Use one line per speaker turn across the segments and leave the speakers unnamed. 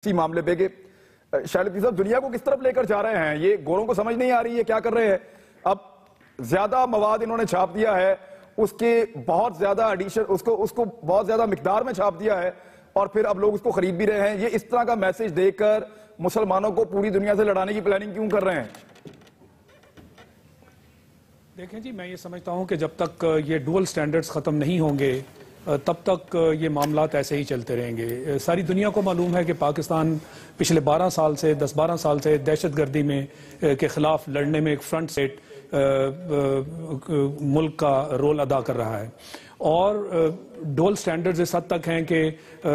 اسی معاملے پہ کہ شاہد لطیف صاحب دنیا کو کس طرف لے کر جا رہے ہیں؟ یہ گوروں کو سمجھ نہیں آ رہی ہے کیا کر رہے ہیں؟ اب زیادہ مواد انہوں نے چھاپ دیا ہے، اس کے بہت زیادہ ایڈیشن اس کو بہت زیادہ مقدار میں چھاپ دیا ہے، اور پھر اب لوگ اس کو خرید بھی رہے ہیں۔ یہ اس طرح کا میسج دے کر مسلمانوں کو پوری دنیا سے لڑانے کی پلاننگ کیوں کر رہے ہیں؟
دیکھیں جی، میں یہ سمجھتا ہوں کہ جب تک یہ ڈوئل سٹینڈرڈز ختم نہیں ہوں گے تب تک یہ معاملات ایسے ہی چلتے رہیں گے۔ ساری دنیا کو معلوم ہے کہ پاکستان پچھلے 10-12 سال سے دہشت گردی کے خلاف لڑنے میں ایک فرنٹ سیٹ ملک کا رول ادا کر رہا ہے، اور ڈول سٹینڈرڈز اس حد تک ہیں کہ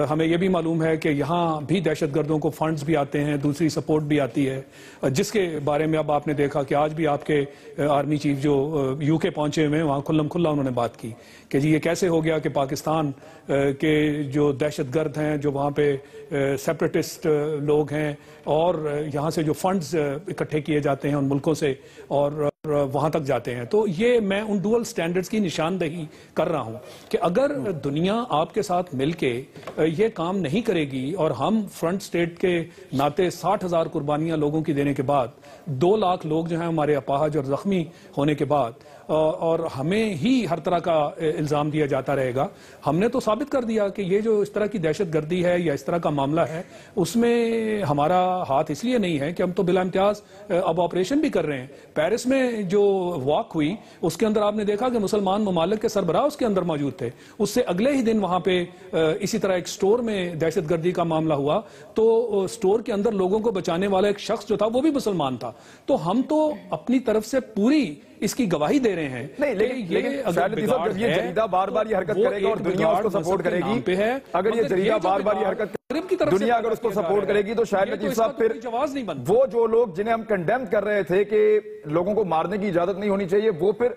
ہمیں یہ بھی معلوم ہے کہ یہاں بھی دہشت گردوں کو فنڈز بھی آتے ہیں، دوسری سپورٹ بھی آتی ہے، جس کے بارے میں اب آپ نے دیکھا کہ آج بھی آپ کے آرمی چیف جو یو کے پہنچے ہوئے ہیں وہاں کھلم کھلا انہوں نے بات کی کہ جی یہ کیسے ہو گیا کہ پاکستان کے جو دہشت گرد ہیں، جو وہاں پہ سیپریٹسٹ لوگ ہیں، اور یہاں سے جو فنڈز اکٹھے کیے جاتے ہیں ان ملکوں سے اور وہاں تک جاتے ہیں۔ تو یہ میں ان ڈوئل سٹینڈرڈز کی نشاندہی کر رہا ہوں کہ اگر دنیا آپ کے ساتھ مل کے یہ کام نہیں کرے گی، اور ہم فرنٹ سٹیٹ کے ناطے 60,000 قربانیاں لوگوں کی دینے کے بعد 2 لاکھ لوگ جو ہیں ہمارے اپاہج اور زخمی ہونے کے بعد، اور ہمیں ہی ہر طرح کا الزام دیا جاتا رہے گا، ہم نے تو ثابت کر دیا کہ یہ جو اس طرح کی دہشت گردی ہے یا اس طرح کا معاملہ ہے اس میں ہمارا ہاتھ اس لیے نہیں ہے کہ ہم تو بلا امتیاز اب آپریشن بھی کر رہے ہیں۔ پیرس میں جو واک ہوئی اس کے اندر آپ نے دیکھا کہ مسلمان ممالک کے سربراہ اس کے اندر موجود تھے، اس سے اگلے ہی دن وہاں پہ اسی طرح ایک سٹور میں دہشت گردی کا معاملہ ہوا تو سٹور کے اندر لوگوں کو بچانے والا ایک شخص جو تھا وہ بھی مسلمان تھا۔ تو ہم تو اپنی طرف سے پوری اس کی گواہی دے رہے ہیں۔
نہیں، لیکن شاہد لطیف صاحب جب یہ جریدہ بار بار یہ حرکت کرے گا اور دنیا اس کو سپورٹ کرے گی، اگر یہ جریدہ بار بار یہ حرکت دنیا اگر اس کو سپورٹ کرے گی تو شاہد لطیف صاحب پھر وہ جو لوگ جنہیں ہم کنڈیم کر رہے تھے کہ لوگوں کو مارنے کی اجازت نہیں ہونی چاہیے، وہ پھر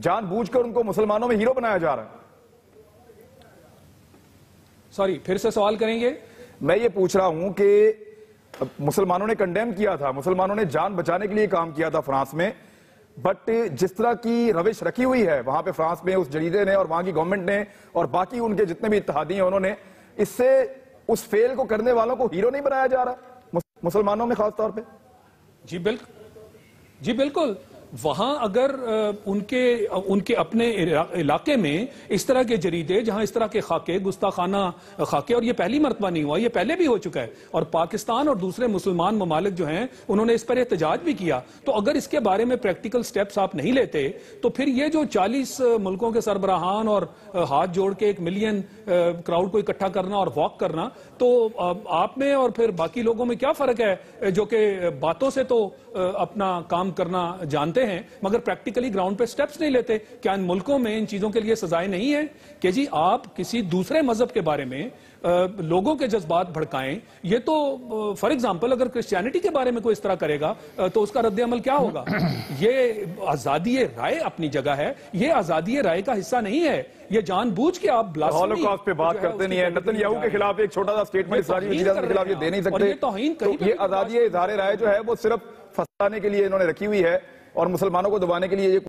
جان بوجھ کر ان کو مسلمانوں میں ہیرو بنایا جا رہا ہے۔
سوری، پھر سے سوال کریں گے؟
میں یہ پوچھ رہا ہوں کہ مسلمانوں نے کنڈیم کیا تھا، مسلمانوں نے جان بچانے کے لیے کام کیا تھا فرانس میں، بٹ جس طرح کی روش رکھی ہوئی ہے وہاں پہ فرانس میں اس جریدے نے اور وہاں کی گورنمنٹ نے اور باقی ان کے جتنے بھی اتحادی ہیں انہوں نے، اس سے اس فیل کو کرنے والوں کو ہیرو نہیں بنایا جا رہا مسلمانوں میں خاص طور پہ؟
جی بالکل، وہاں اگر ان کے اپنے علاقے میں اس طرح کے جریدے جہاں اس طرح کے خاکے، گستاخانہ خاکے، اور یہ پہلی مرتبہ نہیں ہوا، یہ پہلے بھی ہو چکا ہے، اور پاکستان اور دوسرے مسلمان ممالک جو ہیں انہوں نے اس پر احتجاج بھی کیا، تو اگر اس کے بارے میں پریکٹیکل سٹیپس آپ نہیں لیتے تو پھر یہ جو 40 ملکوں کے سربراہان اور ہاتھ جوڑ کے 1 ملین کراؤڈ کو اکٹھا کرنا اور واک کرنا، تو آپ میں اور پھر باقی لوگوں میں کیا فرق ہے جو کہ باتوں سے تو اپنا کام کرنا جانتے ہیں مگر پریکٹیکلی گراؤنڈ پہ سٹیپس نہیں لیتے؟ کیا ان ملکوں میں ان چیزوں کے لیے سزائیں نہیں ہیں کہ جی آپ کسی دوسرے مذہب کے بارے میں لوگوں کے جذبات بھڑکائیں؟ یہ تو فار ایگزامپل اگر کرسچینٹی کے بارے میں کوئی اس طرح کرے گا تو اس کا رد عمل کیا ہوگا؟ یہ آزادی رائے اپنی جگہ ہے، یہ آزادی رائے کا حصہ نہیں ہے، یہ جان بوجھ کے آپ
ہولوکاسٹ پہ بات کرتے نہیں ہیں، نتن یاہو کے خلاف ایک چھوٹا سا سٹیٹمنٹ اسرائیلی وزیر اعظم کے خلاف یہ دے نہیں سکتے۔ یہ آزادی اظہار رائے جو ہے وہ صرف پھنسانے کے لیے انہوں نے رکھی ہوئی ہے اور مسلمانوں کو دبانے کے لیے یہ